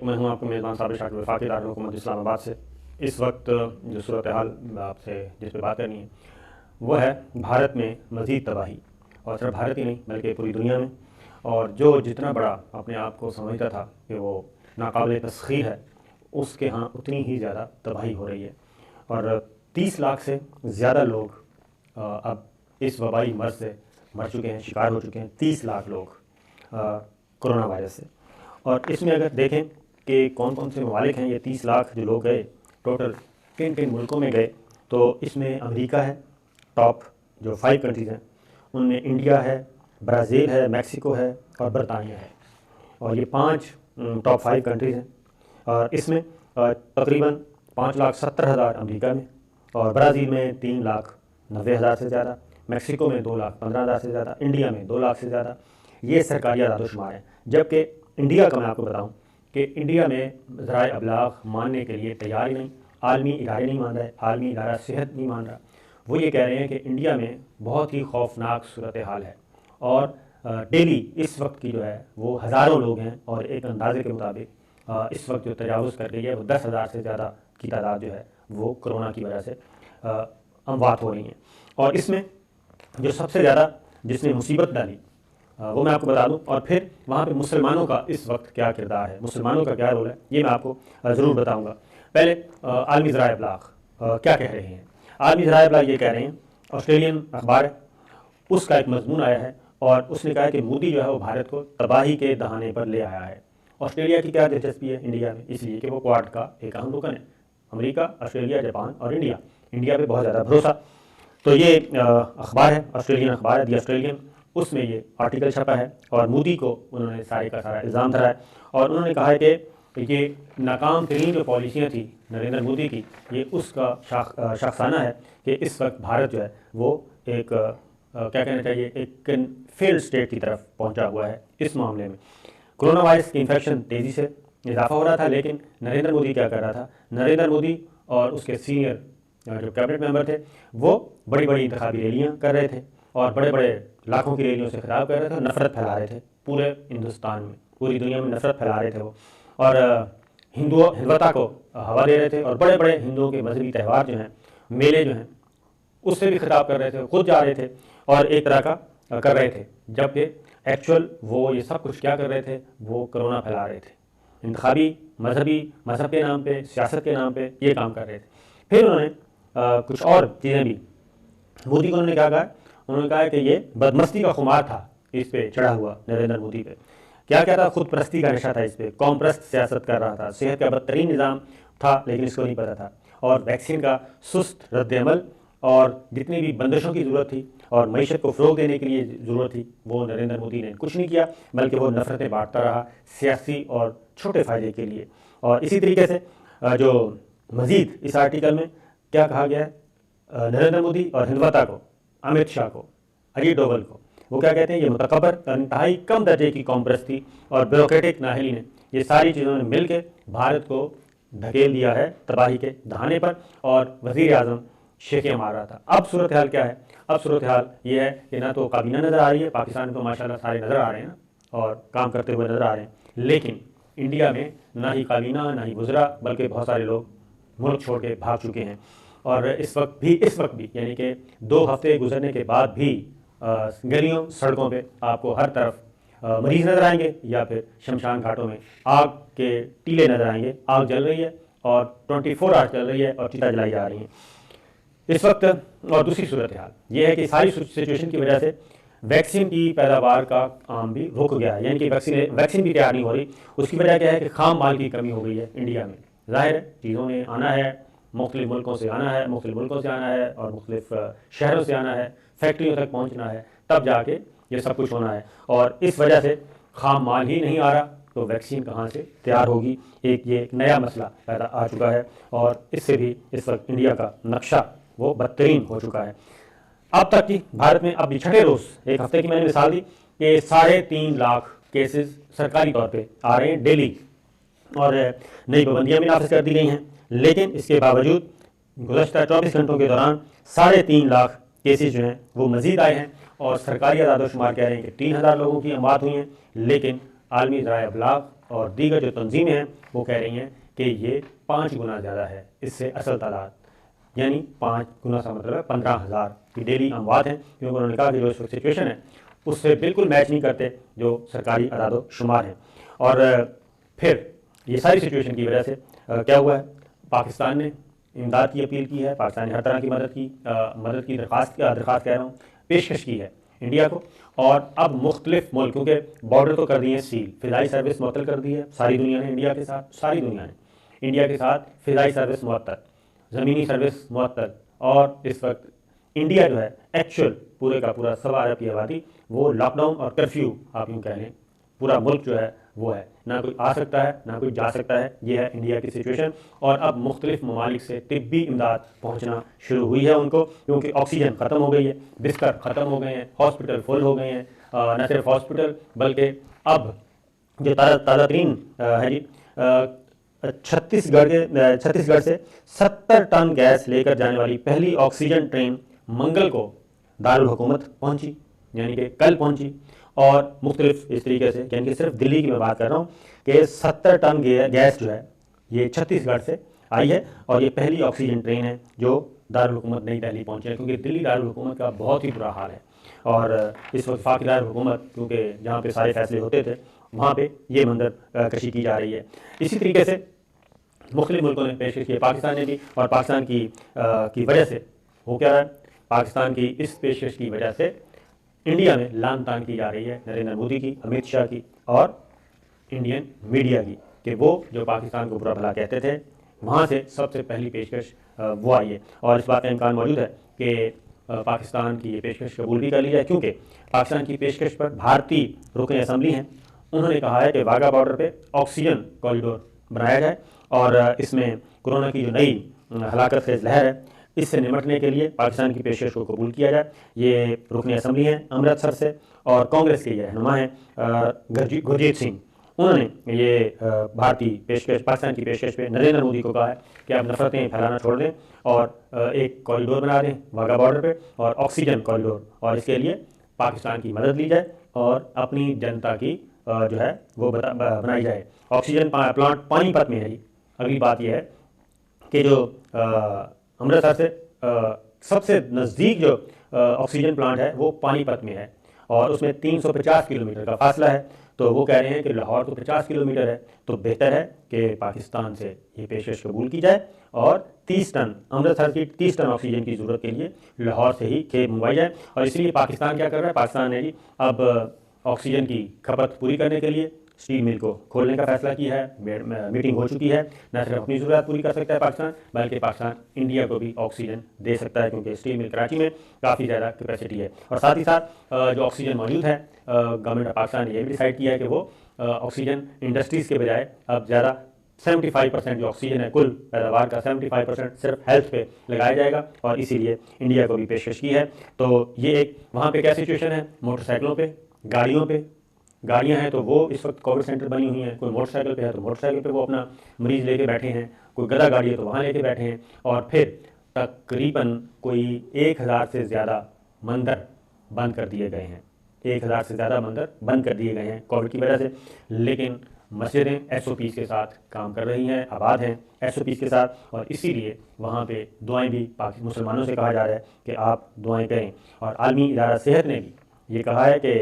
मैं हूं आपको मेज़बान साबिर शाकिर वफाकी दारुल इस्लामाबाद से। इस वक्त जो सूरत हाल आपसे जिस पे बात करनी है वो है भारत में मज़ीद तबाही, और सिर्फ भारत ही नहीं बल्कि पूरी दुनिया में। और जो जितना बड़ा अपने आप को समझता था कि वो नाकाबिल तस्खीर है, उसके यहाँ उतनी ही ज़्यादा तबाही हो रही है। और 30 लाख से ज़्यादा लोग अब इस वबाई मर्ज़ से मर चुके हैं, शिकार हो चुके हैं। 30 लाख लोग कोरोना वायरस से। और इसमें अगर देखें कि कौन कौन से ममालिक हैं, ये 30 लाख जो लोग गए टोटल किन किन मुल्कों में गए, तो इसमें अमेरिका है, टॉप जो 5 कंट्रीज़ हैं उनमें इंडिया है, ब्राज़ील है, मैक्सिको है और बरतानिया है। और ये 5 टॉप 5 कंट्रीज़ हैं। और इसमें तकरीबन 5,70,000 अमेरिका में, और ब्राज़ील में 3,90,000 से ज़्यादा, मैक्सिको में 2,15,000 से ज़्यादा, इंडिया में 2 लाख से ज़्यादा। ये सरकारी आदादोशुमार हैं। जबकि इंडिया का मैं आपको बताऊं कि इंडिया में ज़राए अबलाग मानने के लिए तैयार ही नहीं, आलमी इदारे नहीं मान रहे, आलमी इदारा सेहत नहीं मान रहा। वो ये कह रहे हैं कि इंडिया में बहुत ही खौफनाक सूरत हाल है, और डेली इस वक्त की जो है वो हज़ारों लोग हैं, और एक अंदाजे के मुताबिक इस वक्त जो तजावुज़ कर रही है वो 10,000 से ज़्यादा की तादाद जो है वो कोरोना की वजह से अमवात हो रही हैं। और इसमें जो सबसे ज़्यादा जिसने मुसीबत डाली वो मैं आपको बता दूं, और फिर वहाँ पे मुसलमानों का इस वक्त क्या किरदार है, मुसलमानों का क्या रोल है, ये मैं आपको ज़रूर बताऊंगा। पहले आलमी ज़राए अबलाग क्या कह रहे हैं। आलमी ज़राए अबलाग ये कह रहे हैं, ऑस्ट्रेलियन अखबार है, उसका एक मजमून आया है और उसने कहा है कि मोदी जो है वो भारत को तबाही के दहाने पर ले आया है। ऑस्ट्रेलिया की क्या दिलचस्पी है इंडिया में, इसलिए कि वो क्वाड का एक अहम रुकन है। अमेरिका, ऑस्ट्रेलिया, जापान और इंडिया पे बहुत ज़्यादा भरोसा। तो ये अखबार है, ऑस्ट्रेलियन अखबार है, दी ऑस्ट्रेलियन, उसमें ये आर्टिकल छपा है और मोदी को उन्होंने सारे का सारा इल्ज़ाम धरा है। और उन्होंने कहा है कि ये नाकाम तरीन जो पॉलिसियाँ थी नरेंद्र मोदी की, ये उसका शाखसाना है कि इस वक्त भारत जो है वो एक क्या कहना चाहिए, एक फेल्ड स्टेट की तरफ पहुंचा हुआ है इस मामले में। कोरोना वायरस की इन्फेक्शन तेज़ी से इजाफा हो रहा था, लेकिन नरेंद्र मोदी क्या कर रहा था, नरेंद्र मोदी और उसके सीनियर जो कैबिनेट मेंबर थे वो बड़ी बड़ी इंतखाबी रैलियाँ कर रहे थे, और बड़े बड़े लाखों की रैलियों से खिताब कर रहे थे, नफ़रत फैला रहे थे पूरे हिंदुस्तान में, पूरी दुनिया में नफ़रत फैला रहे थे वो, और हिंदुत्वता को हवा दे रहे थे। और बड़े बड़े हिंदुओं के मजहबी त्यौहार जो हैं, मेले जो हैं, उससे भी खिताब कर रहे थे, खुद जा रहे थे और एक तरह का कर रहे थे, जबकि एक्चुअल वो ये सब कुछ क्या कर रहे थे, वो कोरोना फैला रहे थे। इंतखाबी मजहब के नाम पे, सियासत के नाम पे ये काम कर रहे थे। फिर उन्होंने कुछ और चीज़ें भी, मोदी को उन्होंने क्या कहा, उन्होंने कहा कि ये बदमस्ती का खुमार था इस पे चढ़ा हुआ नरेंद्र मोदी पे। क्या क्या था, खुद परस्ती का नशा था इस पे, कौम परस्त सियासत कर रहा था, सेहत का बदतरीन निज़ाम था लेकिन इसको नहीं पता था, और वैक्सीन का सुस्त रद्द-ए-अमल, और जितनी भी बंदिशों की ज़रूरत थी और मईशत को फ़रोग़ देने के लिए ज़रूरत थी, वो नरेंद्र मोदी ने कुछ नहीं किया, बल्कि वो नफ़रतें बांटता रहा सियासी और छोटे फ़ायदे के लिए। और इसी तरीके से जो मज़ीद इस आर्टिकल में क्या कहा गया है, नरेंद्र मोदी और हिंदुत्वता को, अमित शाह को, अजीत डोभाल को, वो क्या कहते हैं, ये मुतकब्बर इंतहाई कम दर्जे की कौम परस्ती और ब्यूरोक्रेटिक नाहली ने, ये सारी चीज़ों ने मिल के भारत को धकेल दिया है तबाही के दहाने पर। और वज़ीर आज़म शेखियाँ मार रहा था। अब सूरत हाल क्या है, अब सूरत हाल ये है कि ना तो काबीना नज़र आ रही है, पाकिस्तान में तो माशाल्लाह सारे नज़र आ रहे हैं और काम करते हुए नज़र आ रहे हैं, लेकिन इंडिया में ना ही काबीना ना ही वज़रा, बल्कि बहुत सारे लोग मुल्क छोड़ के भाग चुके हैं। और इस वक्त भी यानी कि 2 हफ्ते गुजरने के बाद भी गलियों सड़कों पे आपको हर तरफ मरीज़ नज़र आएंगे, या फिर शमशान घाटों में आग के टीले नज़र आएंगे। आग जल रही है और 24 आवर्स चल रही है और चिता जलाई जा रही है इस वक्त। और दूसरी सूरत हाल ये है कि सारी सिचुएशन की वजह से वैक्सीन की पैदावार का काम भी रुक गया है, यानी कि वैक्सीन भी तैयार नहीं हो रही। उसकी वजह क्या है कि खाम माल की कमी हो गई है इंडिया में। ज़ाहिर है चीज़ों ने आना है, मुख्तलिफ मुल्कों से आना है, और मुख्तलिफ शहरों से आना है, फैक्ट्रियों तक पहुँचना है, तब जाके ये सब कुछ होना है। और इस वजह से खाम माल ही नहीं आ रहा, तो वैक्सीन कहाँ से तैयार होगी। एक नया मसला पैदा आ चुका है, और इससे भी इस वक्त इंडिया का नक्शा वो बदतरीन हो चुका है। अब तक की भारत में अब भी छठे रोज़, एक हफ्ते की मैंने मिसाल दी कि 3.5 लाख केसेस सरकारी तौर पे आ रहे हैं डेली, और नई पाबंदियाँ भी नाफिज कर दी गई हैं। लेकिन इसके बावजूद गुज़श्ता 24 घंटों के दौरान 3.5 लाख केसेस जो हैं वो मज़ीद आए हैं, और सरकारी आदादोशुमार कह रहे हैं कि 3,000 लोगों की अमवात हुई हैं। लेकिन आलमी ज़राए अबलाग और दीगर जो तंजीमें हैं वो कह रही हैं कि ये 5 गुना ज़्यादा है इससे असल तादाद, यानी 5 गुना का मतलब है 15,000 की डेली अमवात हैं, क्योंकि उन्होंने कहा कि जो इस वक्त सिचुएशन है उससे बिल्कुल मैच नहीं करते जो सरकारी अदाद शुमार हैं। और फिर ये सारी सिचुएशन की वजह से क्या हुआ है, पाकिस्तान ने इमदाद की अपील की है, पाकिस्तान ने हर तरह की मदद की दरख्वास्त कह रहा हूँ, पेशकश की है इंडिया को। और अब मुख्तलिफ मुल्कों के बॉर्डर तो कर दिए हैं सील, फ़िज़ाई सर्विस मुअत्तल कर दी है सारी दुनिया ने इंडिया के साथ, सारी दुनिया ने इंडिया के साथ फ़िज़ाई सर्विस मुअत्तल, ज़मीनी सर्विस मुअत्तल। और इस वक्त इंडिया जो है एक्चुअल पूरे का पूरा 1.25 अरब की आबादी, वो लॉकडाउन और कर्फ्यू आप यूँ कह लें, पूरा मुल्क जो है वो है, ना कोई आ सकता है ना कोई जा सकता है। ये है इंडिया की सिचुएशन। और अब मुख्तलिफ ममालिक से तिब्बी इमदाद पहुँचना शुरू हुई है उनको, क्योंकि ऑक्सीजन ख़त्म हो गई है, बिस्तर ख़त्म हो गए हैं, हॉस्पिटल फुल हो गए हैं। न सिर्फ हॉस्पिटल बल्कि अब जो ताज़ा तरीन है जी, छत्तीसगढ़ से 70 टन गैस लेकर जाने वाली पहली ऑक्सीजन ट्रेन मंगल को दारुल हुकूमत पहुँची, यानी कि कल पहुँची। और मुख्तलिफ इस तरीके से, यानी कि सिर्फ दिल्ली की मैं बात कर रहा हूँ कि 70 टन गैस जो है ये छत्तीसगढ़ से आई है। और ये पहली ऑक्सीजन ट्रेन है जो दारुल हुकूमत नई दिल्ली पहुँची है, क्योंकि दिल्ली दारुल हुकूमत का बहुत ही बुरा हाल है। और इस वक्त वफाकी दारुल हुकूमत, क्योंकि जहाँ पे सारे फैसले होते थे वहाँ पे ये मंजर कशी की जा रही है। इसी तरीके से मुख्तलिफ मुल्कों ने पेश की है, पाकिस्तान ने भी। और पाकिस्तान की वजह से हो क्या रहा है, पाकिस्तान की इस पेशकश की वजह से इंडिया में लान तान की जा रही है नरेंद्र मोदी की, अमित शाह की और इंडियन मीडिया की, कि वो जो पाकिस्तान को बुरा भला कहते थे वहाँ से सबसे पहली पेशकश वो आई है। और इस बात का इम्कान मौजूद है कि पाकिस्तान की ये पेशकश कबूल भी कर ली जाए, क्योंकि पाकिस्तान की पेशकश पर भारतीय रुकन असम्बली हैं, उन्होंने कहा है कि वाघा बॉर्डर पे ऑक्सीजन कॉरिडोर बनाया जाए और इसमें कोरोना की जो नई हलाकत खेज लहर है इससे निपटने के लिए पाकिस्तान की पेशकश को कबूल किया जाए। ये रुकन असम्बली हैं अमृतसर से और कांग्रेस के ये रहनुमा हैं गुरजीत सिंह, उन्होंने ये भारतीय पेशकश, पाकिस्तान की पेशकश पे नरेंद्र मोदी को कहा है कि आप नफरतें फैलाना छोड़ दें और एक कॉरिडोर बना दें वाघा बॉर्डर पे और ऑक्सीजन कॉरिडोर, और इसके लिए पाकिस्तान की मदद ली जाए और अपनी जनता की जो है वो बनाई जाए। ऑक्सीजन प्लांट पानीपत में है जी। अगली बात यह है कि जो अमृतसर से सबसे नज़दीक जो ऑक्सीजन प्लांट है वो पानीपत में है और उसमें 350 किलोमीटर का फासला है। तो वो कह रहे हैं कि लाहौर तो 50 किलोमीटर है, तो बेहतर है कि पाकिस्तान से ये पेशकश कबूल की जाए और 30 टन अमृतसर की 30 टन ऑक्सीजन की ज़रूरत के लिए लाहौर से ही खेप मंगवाई जाए। और इसलिए पाकिस्तान क्या कर रहा है, पाकिस्तान ने जी अब ऑक्सीजन की खपत पूरी करने के लिए स्टील मिल को खोलने का फैसला किया है। मीटिंग हो चुकी है। न सिर्फ अपनी ज़रूरत पूरी कर सकता है पाकिस्तान, बल्कि पाकिस्तान इंडिया को भी ऑक्सीजन दे सकता है, क्योंकि स्टील मिल कराची में काफ़ी ज़्यादा कैपेसिटी है। और साथ ही साथ जो ऑक्सीजन मौजूद है, गवर्नमेंट ऑफ पाकिस्तान ने यह भी डिसाइड किया है कि वो ऑक्सीजन इंडस्ट्रीज़ के बजाय अब ज़्यादा 75% जो ऑक्सीजन है कुल पैदावार का 75% सिर्फ हेल्थ पे लगाया जाएगा और इसीलिए इंडिया को भी पेशकश की है। तो ये एक वहाँ पे क्या सिचुएशन है, मोटरसाइकिलों पे, गाड़ियों पे, गाड़ियाँ हैं तो वो इस वक्त कोविड सेंटर बनी हुई हैं, कोई मोटरसाइकिल पे है तो मोटरसाइकिल पे वो अपना मरीज़ लेके बैठे हैं, कोई गधा गाड़ी है तो वहाँ लेके बैठे हैं। और फिर तकरीबन कोई 1000 से ज़्यादा मंदिर बंद कर दिए गए हैं, 1000 से ज़्यादा मंदिर बंद कर दिए गए हैं कोविड की वजह से। लेकिन मस्जिदें SOPs के साथ काम कर रही हैं, आबाद हैं SOPs के साथ, और इसीलिए वहाँ पे दुआएं भी मुसलमानों से कहा जा रहा है कि आप दुआएं करें। और आलमी इदारा सेहत ने भी ये कहा है कि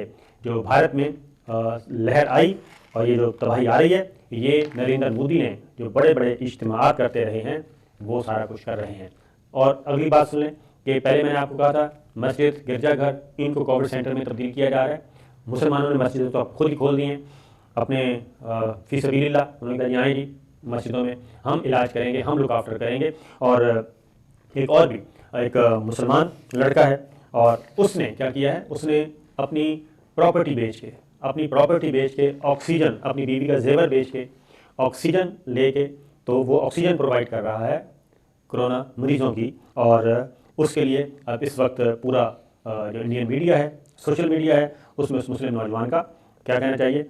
जो भारत में लहर आई और ये जो तबाही आ रही है, ये नरेंद्र मोदी ने जो बड़े बड़े इज्तिमाआत करते रहे हैं वो सारा कुछ कर रहे हैं। और अगली बात सुन लें कि पहले मैंने आपको कहा था मस्जिद, गिरजाघर, इनको कोविड सेंटर में तब्दील किया जा रहा है। मुसलमानों ने मस्जिद तो आप खुद ही खोल दी हैं अपने फी सबीलिल्लाह, उन्होंने कहा यहाँ जी मस्जिदों में हम इलाज करेंगे, हम लुक आफ्टर करेंगे। और एक और भी एक मुसलमान लड़का है और उसने क्या किया है, उसने अपनी प्रॉपर्टी बेच के ऑक्सीजन, अपनी बीवी का जेवर बेच के ऑक्सीजन लेके तो वो ऑक्सीजन प्रोवाइड कर रहा है कोरोना मरीजों की। और उसके लिए अब इस वक्त पूरा जो इंडियन मीडिया है, सोशल मीडिया है, उसमें उस मुस्लिम नौजवान का क्या कहना चाहिए,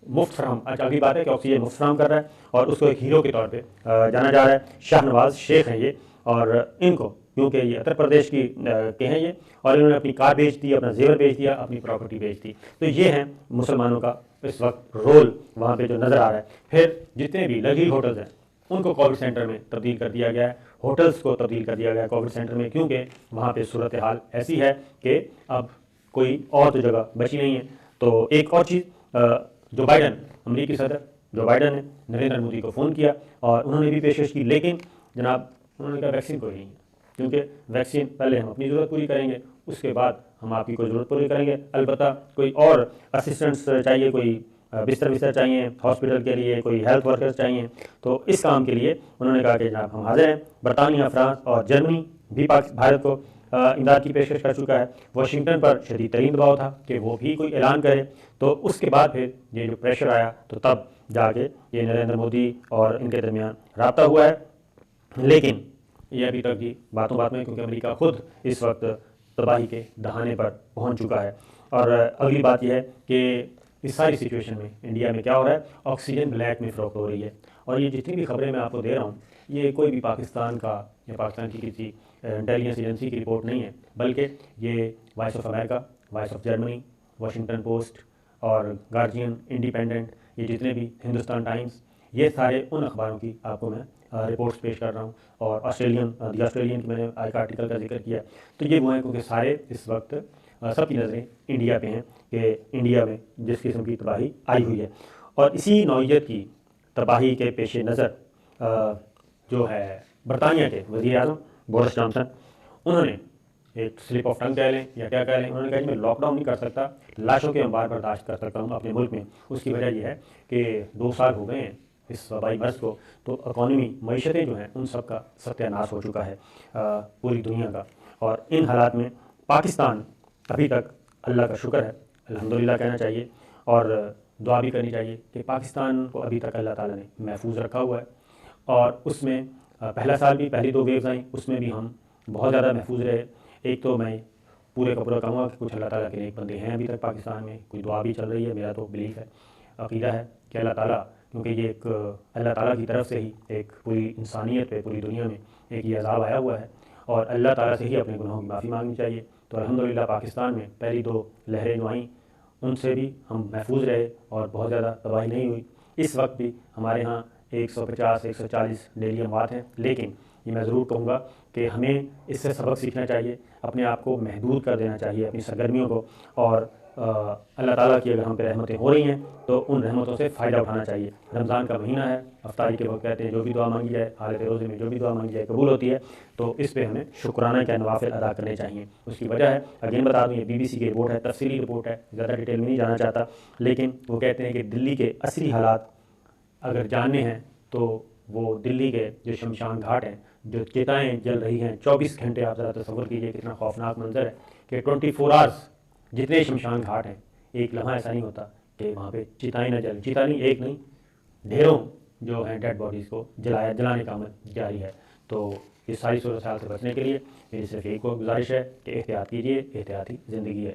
मुफ्त फराहम, अगली बात है कि ऑक्सीजन मुफ्त फराहम कर रहा है और उसको एक हीरो के तौर पे जाना जा रहा है। शाहनवाज शेख हैं ये, और इनको क्योंकि ये उत्तर प्रदेश के हैं ये, और इन्होंने अपनी कार बेच दी, अपना जेवर बेच दिया, अपनी प्रॉपर्टी बेच दी। तो ये हैं मुसलमानों का इस वक्त रोल वहाँ पे जो नज़र आ रहा है। फिर जितने भी लग्जरी होटल्स हैं उनको कोविड सेंटर में तब्दील कर दिया गया है, होटल्स को तब्दील कर दिया गया है कोविड सेंटर में, क्योंकि वहाँ पे सूरत हाल ऐसी है कि अब कोई और तो जगह बची नहीं है। तो एक और चीज़, जो बाइडन, अमरीकी सदर जो बाइडन ने नरेंद्र मोदी को फ़ोन किया और उन्होंने भी पेशकश की, लेकिन जनाब उन्होंने कहा वैक्सीन कोई नहीं है, क्योंकि वैक्सीन पहले हम अपनी ज़रूरत पूरी करेंगे, उसके बाद हम आपकी कोई ज़रूरत पूरी करेंगे। अलबत्ता कोई और असिस्टेंट्स चाहिए, कोई बिस्तर चाहिए हॉस्पिटल के लिए, कोई हेल्थ वर्कर्स चाहिए, तो इस काम के लिए उन्होंने कहा कि जनाब हम हाजिर हैं। बरतानिया, फ्रांस और जर्मनी भी भारत को इमदाद की पेशकश कर चुका है। वाशिंगटन पर शदीद तरीन दबाव था कि वो भी कोई ऐलान करे, तो उसके बाद फिर ये जो प्रेशर आया तो तब जाके ये नरेंद्र मोदी और इनके दरमियान रब्ता हुआ है। लेकिन ये अभी तक भी बातों में, क्योंकि अमेरिका खुद इस वक्त तबाही के दहाने पर पहुंच चुका है। और अगली बात यह है कि इस सारी सिचुएशन में इंडिया में क्या हो रहा है, ऑक्सीजन ब्लैक में फ़रोख्त हो रही है। और ये जितनी भी खबरें मैं आपको दे रहा हूँ, ये कोई भी पाकिस्तान का या पाकिस्तान की किसी इंटेलिजेंस एजेंसी की रिपोर्ट नहीं है, बल्कि ये voice of America, voice of Germany, Washington post और गार्जियन, इंडिपेंडेंट, ये जितने भी, हिंदुस्तान टाइम्स, ये सारे उन अखबारों की आपको मैं रिपोर्ट्स पेश कर रहा हूँ। और दी ऑस्ट्रेलियन की मैंने एक आर्टिकल का जिक्र किया। तो ये वो हैं क्योंकि सारे इस वक्त सबकी नज़रें इंडिया पे हैं कि इंडिया में जिस किस्म की तबाही आई हुई है। और इसी नौइयत की तबाही के पेश नज़र जो है बरतानिया के वज़ीर आज़म बोरिस जॉनसन, उन्होंने एक स्लिप ऑफ टंग कह लें या क्या कह लें, उन्होंने कहा कि मैं लॉकडाउन नहीं कर सकता, लाशों के अंबार बर्दाश्त कर सकता हूँ अपने मुल्क में। उसकी वजह यह है कि 2 साल हो गए हैं इस वबाई मर्ज को, तो इकॉनमी, मईशतें जो हैं उन सब का सत्यानाश हो चुका है पूरी दुनिया का। और इन हालात में पाकिस्तान अभी तक, अल्लाह का शुक्र है, अल्हम्दुलिल्लाह कहना चाहिए, और दुआ भी करनी चाहिए कि पाकिस्तान को अभी तक अल्लाह ताला ने महफूज रखा हुआ है। और उसमें पहला साल भी, पहली 2 वेव्स आई, उसमें भी हम बहुत ज़्यादा महफूज रहे। एक तो मैं पूरे का पूरा कहूँगा कि कुछ अल्लाह ताला के नेक बंदे हैं अभी तक पाकिस्तान में, कोई दुआ भी चल रही है। मेरा तो बिलीफ है, अक़ीदा है कि अल्लाह ताला, क्योंकि ये एक अल्लाह ताला की तरफ से ही एक पूरी इंसानियत पे, पूरी दुनिया में एक ये अज़ाब आया हुआ है, और अल्लाह ताला से ही अपने गुनाहों की माफ़ी मांगनी चाहिए। तो अल्हम्दुलिल्लाह पाकिस्तान में पहली 2 लहरें जो आईं उनसे भी हम महफूज रहे और बहुत ज़्यादा तबाही नहीं हुई। इस वक्त भी हमारे यहाँ 150-140 डेली अमवात हैं, लेकिन ये मैं ज़रूर कहूँगा कि हमें इससे सबक सीखना चाहिए, अपने आप को महदूद कर देना चाहिए, अपनी सरगर्मियों को, और अल्लाह ताला की अगर हम पे रहमतें हो रही हैं तो उन रहमतों से फ़ायदा उठाना चाहिए। रमज़ान का महीना है, अफ्तारी के वक्त कहते हैं जो भी दुआ मांगी जाए, हालत रोज़े में जो भी दुआ मांगी जाए कबूल होती है, तो इस पे हमें शुक्राना के नवाफिल अदा करने चाहिए। उसकी वजह है, अगेन बता दूँ, ये BBC की रिपोर्ट है, तफसीली रिपोर्ट है, ज़्यादा डिटेल में नहीं जाना चाहता, लेकिन वो कहते हैं कि दिल्ली के असली हालात अगर जानने हैं तो वो दिल्ली के जो शमशान घाट हैं, जो चिताएँ जल रही हैं 24 घंटे, आप ज़रा तसव्वुर कीजिए कितना खौफनाक मंजर है कि 24 आवर्स जितने शमशान घाट हैं, एक लम्हा ऐसा नहीं होता कि वहाँ पे चिताएँ न जलें। चिता नहीं, एक नहीं, ढेरों जो हैं डेड बॉडीज़ को जलाने का अमल जारी है। तो इस सारी सूरत हाल से बचने के लिए मेरी सिर्फ एक गुजारिश है कि एहतियात कीजिए, एहतियाती ज़िंदगी है।